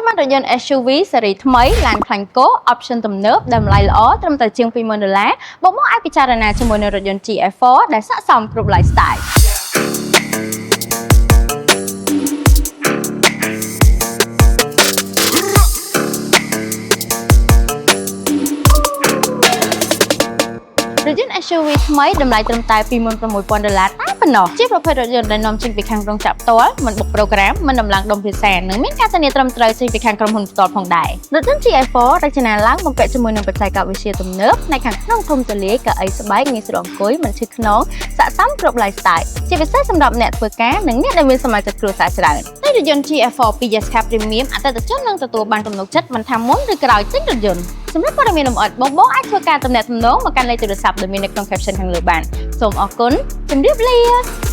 ចាំបានរថយន្ត SUV ស៊េរីថ្មីឡានខ្លាញ់គោ option ទំនើបតម្លៃល្អត្រឹមតែជាង$20,000មកមកអាចពិចារណាជាមួយនឹងរថយន្ត Gs4 ដែលស័ក្តិសមគ្រប់ lifestyleរថយន្ត SUV ថ្មីតម្លៃត្រឹមតែ$26,000តែប៉ុណ្ណោះជាប្រភេទរថយន្តដែលនាំចេញពីខាងក្រុងចាក់ផ្ទាល់មិនបុកប្រូក្រាមមិនដំឡើងដុំភាសានិងមានការធានាត្រឹមត្រូវចេញពីខាងក្រុមហ៊ុនផ្ទាល់ផងដែររថយន្ត Gs4 រចនាឡើងបំពាក់ជាមួយនឹងបច្ចេកវិទ្យាទំនើបផ្នែកខាងក្នុងធំទូលាយកៅអីស្បែកងាយស្រួលអង្គុយមិនឈឺខ្នងស័ក្តិសមគ្រប់ lifestyle ជាពិសេសសម្រាប់អ្នកធ្វើការនិងអ្នកដែលមានសមាជិកគ្រួសារច្រើនរថយន្ត Gs4 ពី Yescar Premium អតិថិជននឹងទទួលបានទំនុកចិត្តមិនថាមុនឬក្រោយទិញរថយន្តសម្រាប់ព័ត៌មានលម្អិតបងអាចធ្វើការទំនាក់ទំនងមកកាន់លេខទូរស័ព្ទដែលមាននៅក្នុង caption ខាងលើបានសូមអរគុណជម្រាបលា